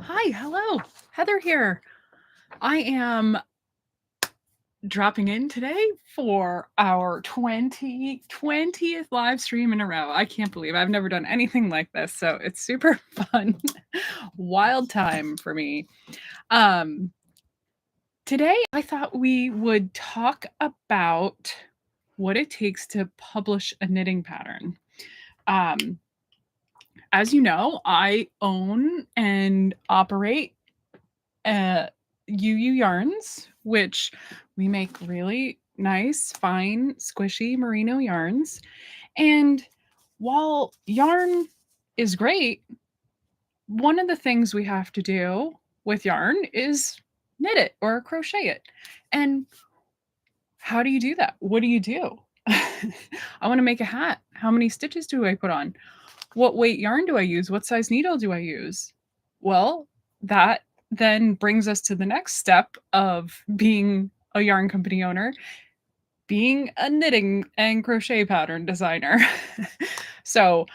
Hi, hello. Heather here. I am dropping in today for our 20th live stream in a row. I can't believe I've never done anything like this, so it's super fun. Wild time for me. Um Today I thought we would talk about what it takes to publish a knitting pattern. Um as you know, I own and operate UU yarns, which we make really nice, fine, squishy merino yarns. And while yarn is great, one of the things we have to do with yarn is knit it or crochet it. And how do you do that? What do you do? I want to make a hat. How many stitches do I put on? What weight yarn do I use? What size needle do I use? Well, that then brings us to the next step of being a yarn company owner, being a knitting and crochet pattern designer. So,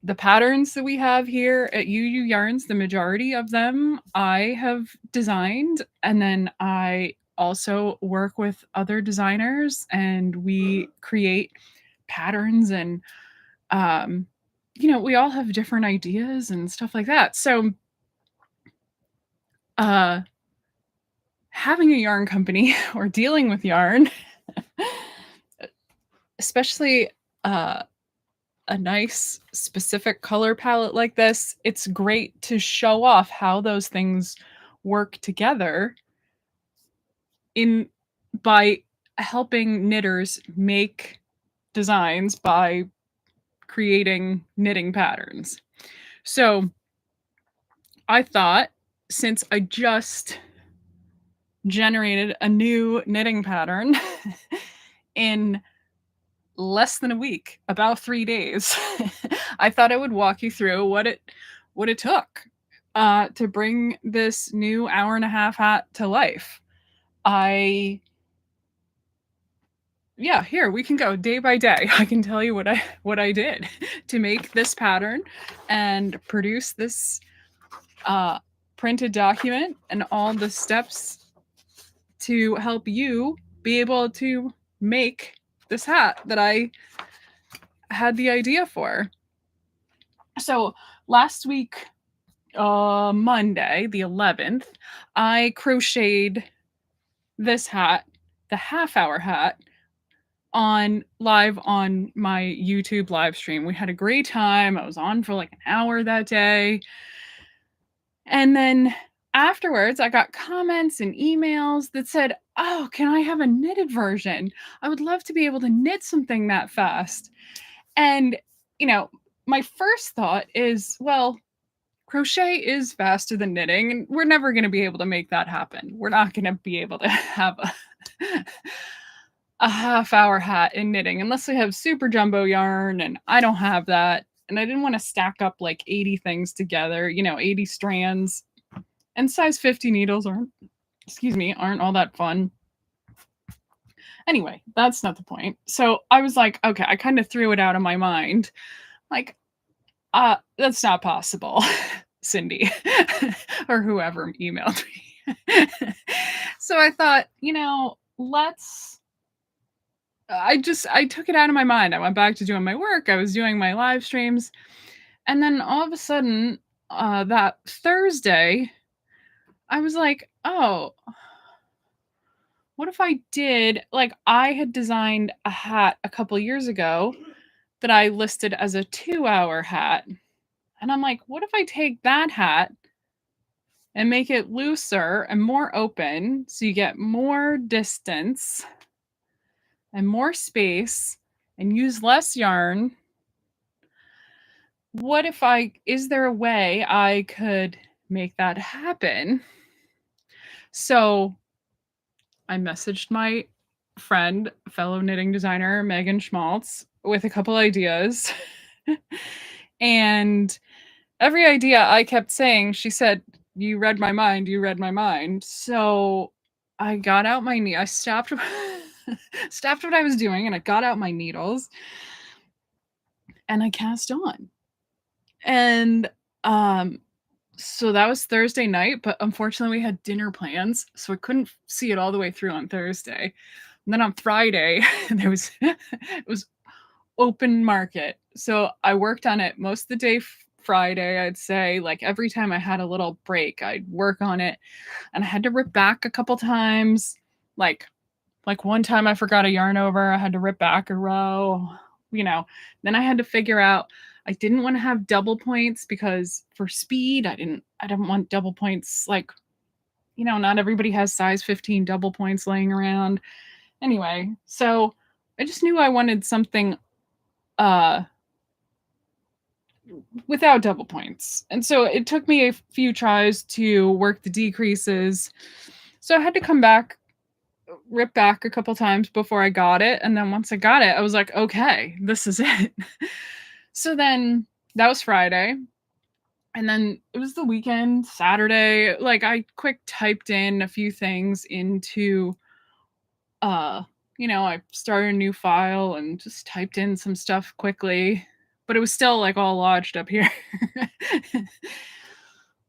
the patterns that we have here at UU Yarns, the majority of them I have designed, and then I also work with other designers and we create patterns and um, we all have different ideas and stuff like that. So, uh, having a yarn company or dealing with yarn, especially a nice specific color palette like this, it's great to show off how those things work together in by helping knitters make designs by creating knitting patterns. So I thought, since I just generated a new knitting pattern in less than a week, about 3 days, I thought I would walk you through what it took to bring this new hour and a half hat to life. Yeah, here we can go day by day. I can tell you what I did to make this pattern and produce this uh, printed document and all the steps to help you be able to make this hat that I had the idea for. So last week, Monday, the 11th, I crocheted this hat, the half hour hat, on live on my YouTube live stream. We had a great time. I was on for like an hour that day. And then afterwards, I got comments and emails that said, "Oh, can I have a knitted version? I would love to be able to knit something that fast." And, you know, my first thought is, well, crochet is faster than knitting, and we're never going to be able to make that happen. We're not going to be able to have a half hour hat in knitting unless we have super jumbo yarn, and I don't have that. And I didn't want to stack up like 80 things together, 80 strands. And size 50 needles aren't all that fun. Anyway, that's not the point. So I was like, okay, I kind of threw it out of my mind. Like, that's not possible, Cindy, or whoever emailed me. So I thought, I took it out of my mind. I went back to doing my work. I was doing my live streams. And then all of a sudden, that Thursday, I was like, oh, what if I did, like, I had designed a hat a couple years ago that I listed as a 2-hour hat. And I'm like, what if I take that hat and make it looser and more open so you get more distance and more space and use less yarn? Is there a way I could make that happen? So I messaged my friend, fellow knitting designer, Megan Schmaltz, with a couple ideas. And every idea I kept saying, she said, "You read my mind, you read my mind." So I got out I stopped stopped what I was doing and I got out my needles and I cast on. And So that was Thursday night, but unfortunately we had dinner plans, so I couldn't see it all the way through on Thursday. And then on Friday, there was it was open market. So I worked on it most of the day Friday, I'd say. Like every time I had a little break, I'd work on it, and I had to rip back a couple times. Like one time I forgot a yarn over, I had to rip back a row, you know. Then I had to figure out I didn't want to have double points because for speed, I didn't want double points like, not everybody has size 15 double points laying around. Anyway, so I just knew I wanted something uh without double points. And so it took me a few tries to work the decreases. So I had to come back, rip back a couple times before I got it. And then once I got it, I was like, okay, this is it. So then that was Friday. And then it was the weekend, Saturday. Like I quick typed in a few things into uh I started a new file and just typed in some stuff quickly, but it was still like all lodged up here.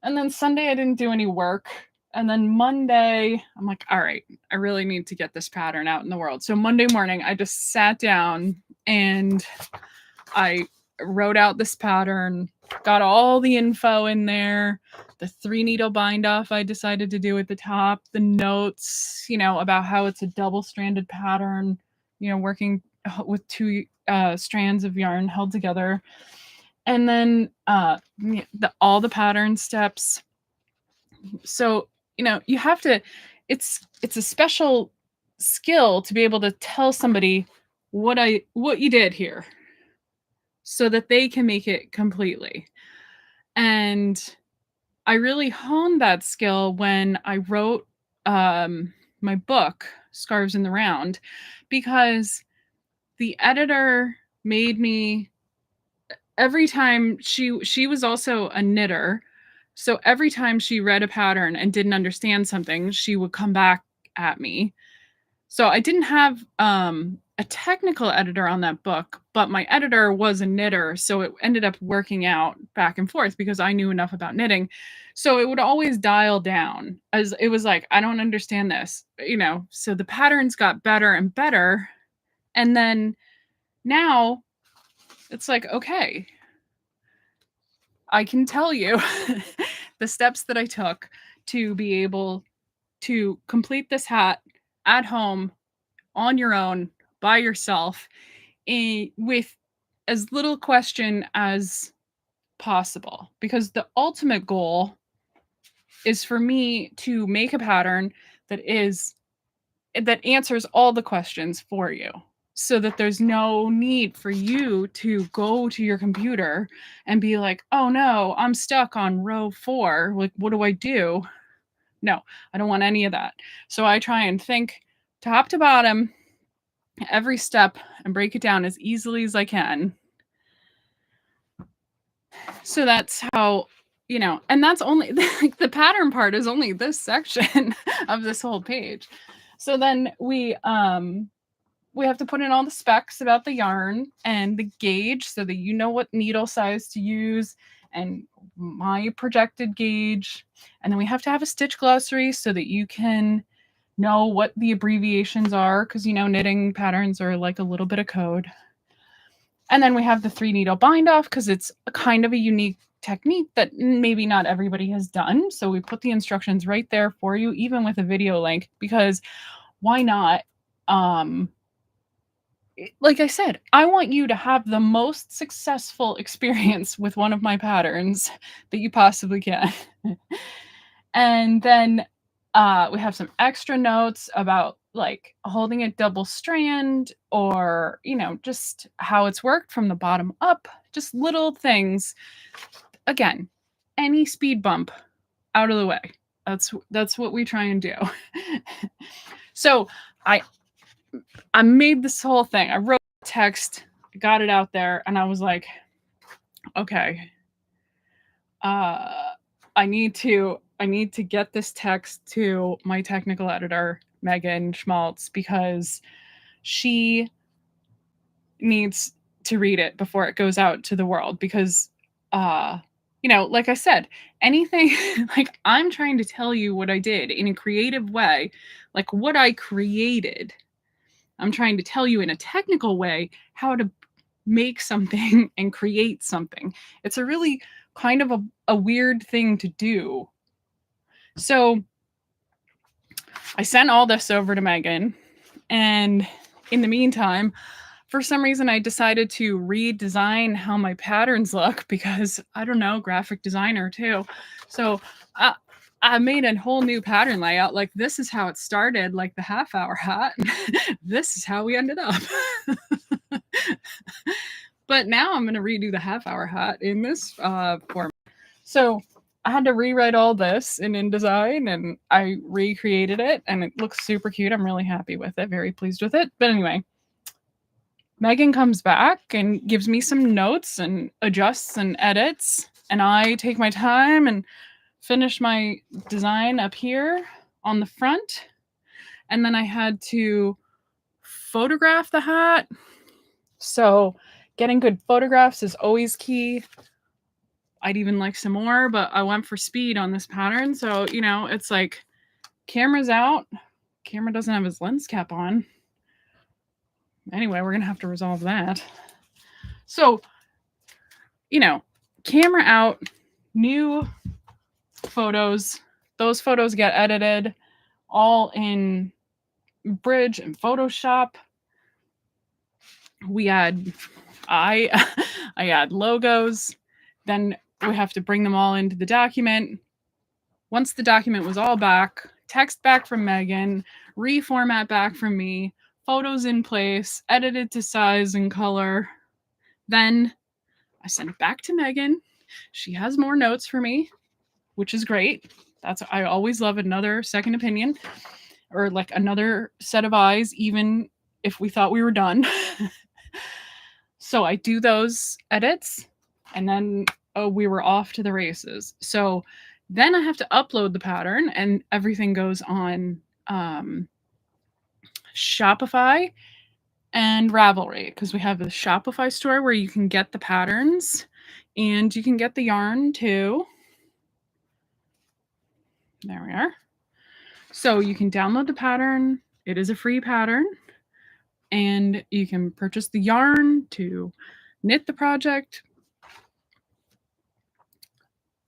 And then Sunday I didn't do any work. And then Monday, I'm like, all right, I really need to get this pattern out in the world. So Monday morning, I just sat down and I wrote out this pattern, got all the info in there, the 3-needle bind off I decided to do at the top, the notes, about how it's a double stranded pattern, working with two strands of yarn held together. And then all the pattern steps. So, you have to, it's a special skill to be able to tell somebody what you did here so that they can make it completely. And I really honed that skill when I wrote my book, Scarves in the Round, because the editor made me, every time she was also a knitter, so every time she read a pattern and didn't understand something, she would come back at me. So I didn't have a technical editor on that book, but my editor was a knitter, so it ended up working out back and forth because I knew enough about knitting. So it would always dial down as it was like, I don't understand this, So the patterns got better and better, and then now it's like, okay, I can tell you the steps that I took to be able to complete this hat at home on your own by yourself with as little question as possible, because the ultimate goal is for me to make a pattern that answers all the questions for you, so that there's no need for you to go to your computer and be like, oh no, I'm stuck on row 4, like what do I do? No, I don't want any of that. So I try and think top to bottom every step and break it down as easily as I can. So that's how, and that's only like the pattern part is only this section of this whole page. So then we have to put in all the specs about the yarn and the gauge so that you know what needle size to use and my projected gauge. And then we have to have a stitch glossary so that you can know what the abbreviations are, because knitting patterns are like a little bit of code. And then we have the 3-needle bind off because it's a kind of a unique technique that maybe not everybody has done. So we put the instructions right there for you, even with a video link, because why not? Like I said, I want you to have the most successful experience with one of my patterns that you possibly can. And then we have some extra notes about like holding it double strand, or, just how it's worked from the bottom up, just little things. Again, any speed bump out of the way. That's what we try and do. So I made this whole thing. I wrote text, got it out there, and I was like, okay, I need to get this text to my technical editor, Megan Schmaltz, because she needs to read it before it goes out to the world, because like I said, anything, like I'm trying to tell you what I did in a creative way, like what I created. I'm trying to tell you in a technical way how to make something and create something. It's a really kind of a weird thing to do. So I sent all this over to Megan, and in the meantime, for some reason, I decided to redesign how my patterns look because I don't know, graphic designer too. So I, I made a whole new pattern layout. Like, this is how it started, like the half hour hat. This is how we ended up. But now I'm going to redo the half hour hat in this form. So I had to rewrite all this in InDesign, and I recreated it, and it looks super cute. I'm really happy with it, very pleased with it. But anyway, Megan comes back and gives me some notes and adjusts and edits, and I take my time and finish my design up here on the front. And then I had to photograph the hat. So getting good photographs is always key. I'd even like some more, but I went for speed on this pattern. So, it's like camera's out. Camera doesn't have his lens cap on. Anyway, we're going to have to resolve that. So, camera out, new photos. Those photos get edited all in Bridge and Photoshop. I add logos. Then we have to bring them all into the document. Once the document was all back, text back from Megan, reformat back from me, photos in place, edited to size and color. Then I sent it back to Megan. She has more notes for me, which is great. I always love another second opinion, or like another set of eyes, even if we thought we were done. So I do those edits, and then we were off to the races. So then I have to upload the pattern, and everything goes on Shopify and Ravelry, because we have a Shopify store where you can get the patterns and you can get the yarn too. There we are. So you can download the pattern. It is a free pattern, and you can purchase the yarn to knit the project.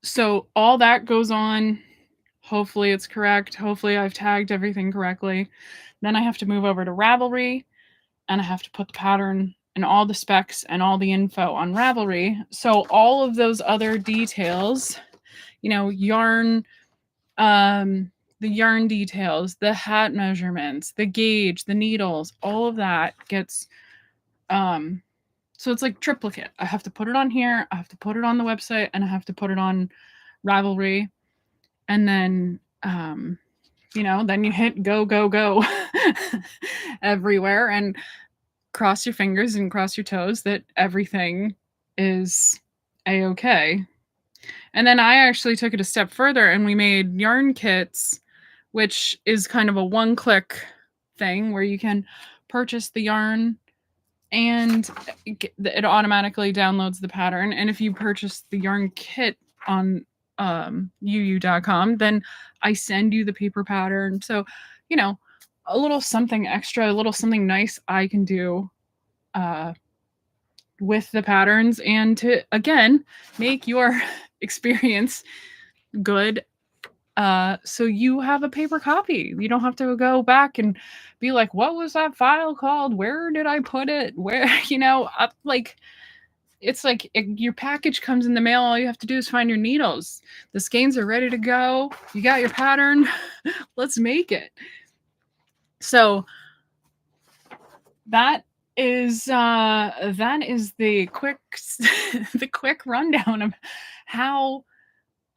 So all that goes on. Hopefully it's correct. Hopefully I've tagged everything correctly. Then I have to move over to Ravelry, and I have to put the pattern and all the specs and all the info on Ravelry. So all of those other details, yarn, the yarn details, the hat measurements, the gauge, the needles, all of that gets, so it's like triplicate. I have to put it on here, I have to put it on the website, and I have to put it on Ravelry. And then, then you hit go, go, go everywhere, and cross your fingers and cross your toes that everything is a-okay. And then I actually took it a step further, and we made yarn kits, which is kind of a one-click thing where you can purchase the yarn and it automatically downloads the pattern. And if you purchase the yarn kit on uu.com, then I send you the paper pattern. So, a little something extra, a little something nice I can do with the patterns, and to, again, make your experience good. So you have a paper copy. You don't have to go back and be like, what was that file called? Where did I put it? Where, it's like your package comes in the mail. All you have to do is find your needles. The skeins are ready to go. You got your pattern. Let's make it. So that is the quick rundown of how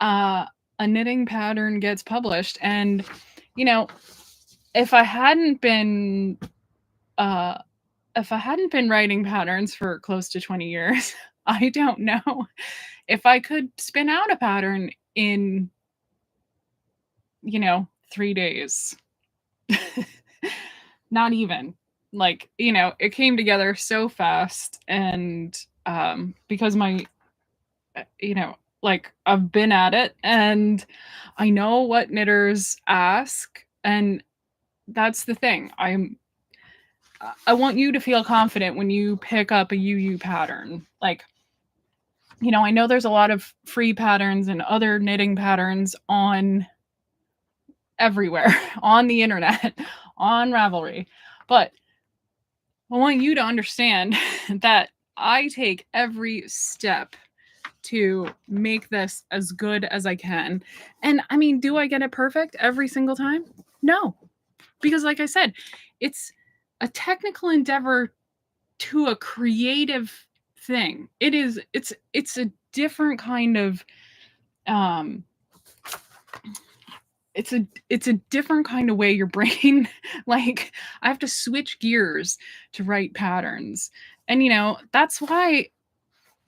a knitting pattern gets published. And if I hadn't been writing patterns for close to 20 years, I don't know if I could spin out a pattern in 3 days. Not even. Like, it came together so fast, and because my Like, I've been at it, and I know what knitters ask, and that's the thing. I want you to feel confident when you pick up a UU pattern. Like, I know there's a lot of free patterns and other knitting patterns on everywhere, on the internet, on Ravelry, but I want you to understand that I take every step to make this as good as I can. And I mean, do I get it perfect every single time? No. Because like I said, it's a technical endeavor to a creative thing. It's a different kind of um it's a different kind of way your brain like I have to switch gears to write patterns. And that's why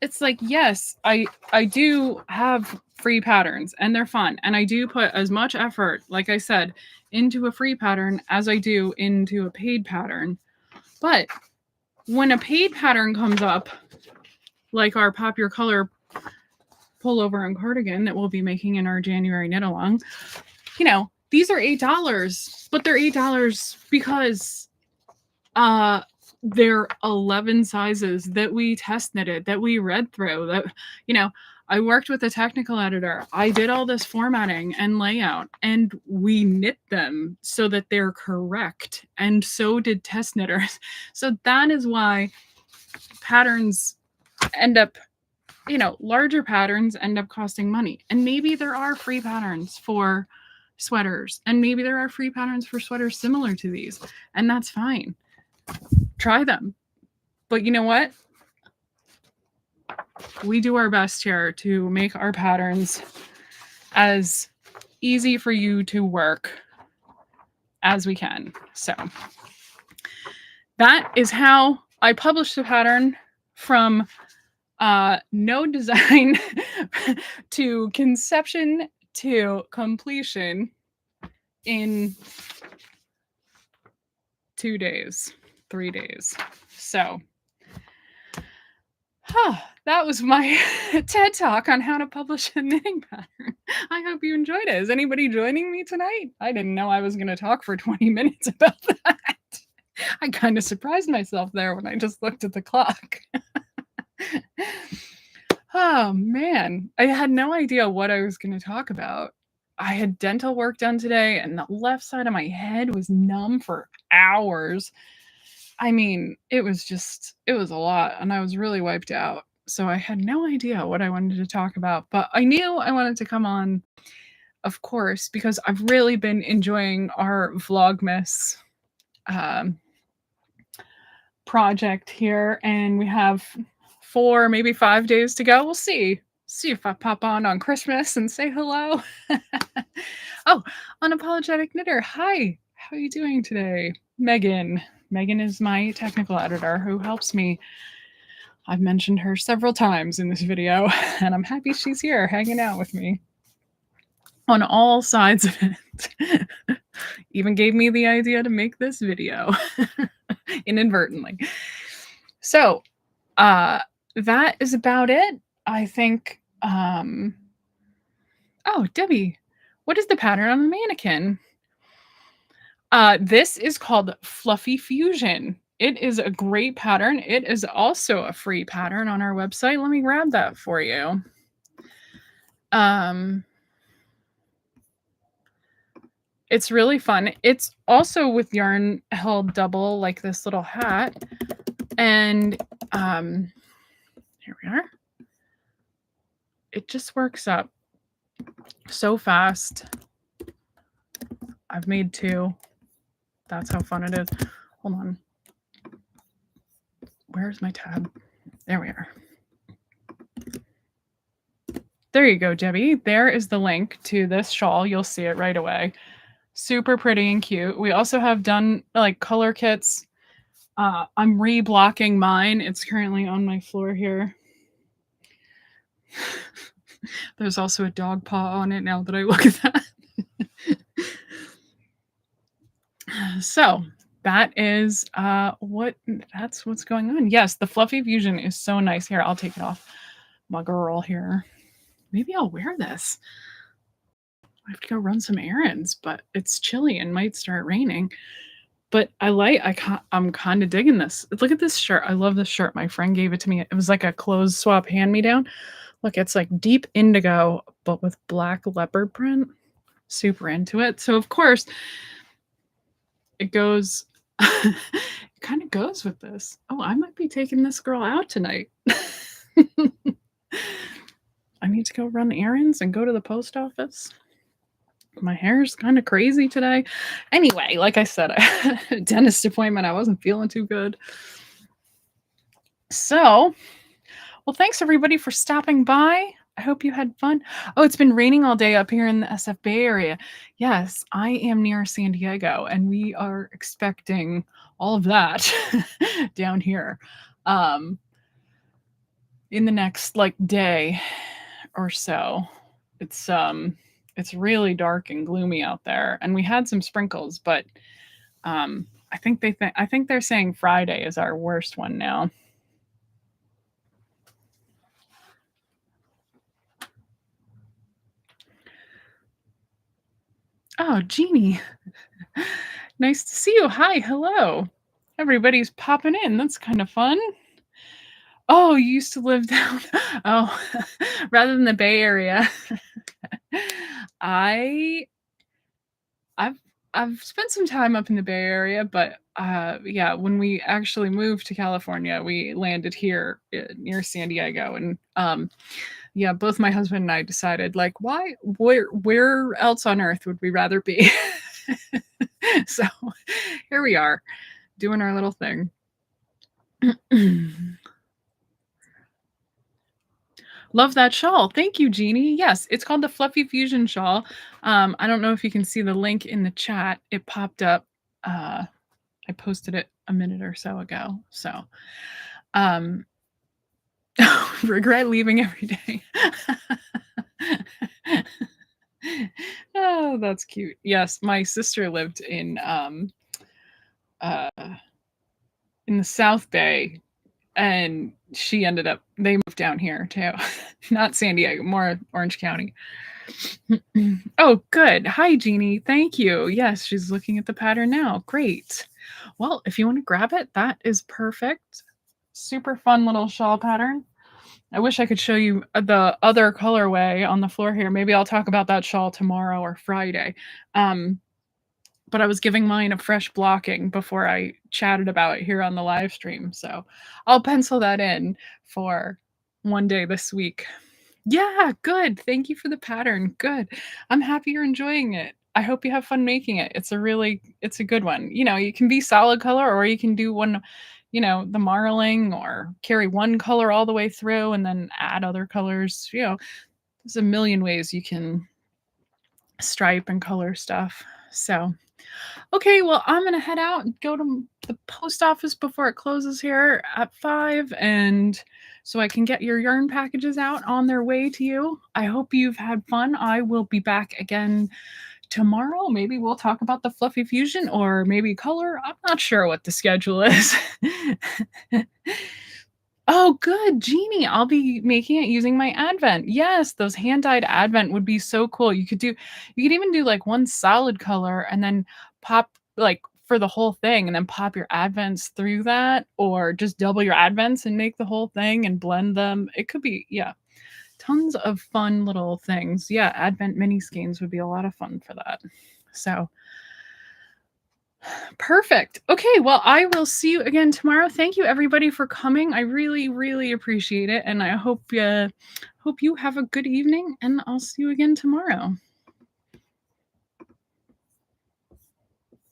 it's like, yes, I do have free patterns and they're fun. And I do put as much effort, like I said, into a free pattern as I do into a paid pattern. But when a paid pattern comes up, like our Pop Your Color pullover and cardigan that we'll be making in our January knit along, these are $8, but they're $8 because they're 11 sizes that we test knitted, that we read through, that I worked with a technical editor. I did all this formatting and layout, and we knit them so that they're correct, and so did test knitters. So that is why patterns end up, larger patterns end up costing money. And maybe there are free patterns for sweaters, and maybe there are free patterns for sweaters similar to these, and that's fine. Try them. But you know what? We do our best here to make our patterns as easy for you to work as we can. So that is how I published the pattern from no design to conception to completion in 2 days, 3 days. So that was my TED Talk on how to publish a knitting pattern. I hope you enjoyed it. Is anybody joining me tonight? I didn't know I was going to talk for 20 minutes about that. I kind of surprised myself there when I just looked at the clock. Oh, man. I had no idea what I was going to talk about. I had dental work done today, and the left side of my head was numb for hours. I mean, it was a lot, and I was really wiped out. So I had no idea what I wanted to talk about, but I knew I wanted to come on, of course, because I've really been enjoying our Vlogmas project here, and we have 4, maybe 5 days to go. We'll see if I pop on Christmas and say hello. Oh, Unapologetic Knitter. Hi, how are you doing today? Megan is my technical editor who helps me. I've mentioned her several times in this video, and I'm happy she's here hanging out with me on all sides of it. Even gave me the idea to make this video inadvertently. So that is about it. I think, oh, Debbie, what is the pattern on the mannequin? This is called Fluffy Fusion. It is a great pattern. It is also a free pattern on our website. Let me grab that for you. It's really fun. It's also with yarn held double, like this little hat. And here we are. It just works up so fast. I've made 2. That's how fun it is. Hold on. Where's my tab? There we are. There you go, Debbie. There is the link to this shawl. You'll see it right away. Super pretty and cute. We also have done like color kits. I'm reblocking mine. It's currently on my floor here. There's also a dog paw on it now that I look at that. So that's what's going on. Yes, the Fluffy Fusion is so nice. Here, I'll take it off. My girl here. maybe I'll wear this. I have to go run some errands, but it's chilly and might start raining. But I'm kind of digging this. Look at this shirt. I love this shirt. My friend gave it to me. It was like a clothes swap hand me down. Look, it's like deep indigo, but with black leopard print. Super into it. So of course, it goes. It kind of goes with this. Oh, I might be taking this girl out tonight. I need to go run errands and go to the post office. My hair's kind of crazy today. Anyway, like I said, I had a dentist appointment. I wasn't feeling too good. So, well, thanks everybody for stopping by. I hope you had fun. Oh, it's been raining all day up here in the SF Bay Area. Yes, I am near San Diego, and we are expecting all of that down here in the next like day or so. It's really dark and gloomy out there, and we had some sprinkles, but I think they're saying Friday is our worst one now. Oh, Jeannie. Nice to see you. Hi, hello. Everybody's popping in. That's kind of fun. Oh, you used to live down. Oh, rather than the Bay Area. I've spent some time up in the Bay Area, but yeah, when we actually moved to California, we landed here near San Diego, and yeah, both my husband and I decided, like, where else on earth would we rather be? So here we are, doing our little thing. Love that shawl. Thank you, Jeannie. Yes, it's called the Fluffy Fusion shawl. I don't know if you can see the link in the chat. It popped up. I posted it a minute or so ago. So, regret leaving every day. Oh, that's cute. Yes, my sister lived in the South Bay, and they moved down here too. Not San Diego, more Orange County. Oh, good. Hi, Jeannie. Thank you. Yes, she's looking at the pattern now. Great. Well, if you want to grab it, that is perfect. Super fun little shawl pattern. I wish I could show you the other colorway on the floor here. Maybe I'll talk about that shawl tomorrow or Friday. But I was giving mine a fresh blocking before I chatted about it here on the live stream. So I'll pencil that in for one day this week. Yeah, good. Thank you for the pattern. Good. I'm happy you're enjoying it. I hope you have fun making it. It's a good one. You know, you can be solid color, or you can do one, the marling, or carry one color all the way through and then add other colors. There's a million ways you can stripe and color stuff. So, okay, well, I'm going to head out and go to the post office before it closes here at 5, and so I can get your yarn packages out on their way to you. I hope you've had fun. I will be back again tomorrow. Maybe we'll talk about the Fluffy Fusion, or maybe color. I'm not sure what the schedule is. Oh, good, Jeannie. I'll be making it using my Advent. Yes, those hand-dyed Advent would be so cool. You could even do like one solid color and then pop like for the whole thing, and then pop your Advents through that, or just double your Advents and make the whole thing and blend them. It could be, yeah, tons of fun little things. Yeah, Advent mini skeins would be a lot of fun for that. So perfect. Okay, well, I will see you again tomorrow. Thank you everybody for coming. I really, really appreciate it, and I hope you have a good evening, and I'll see you again tomorrow.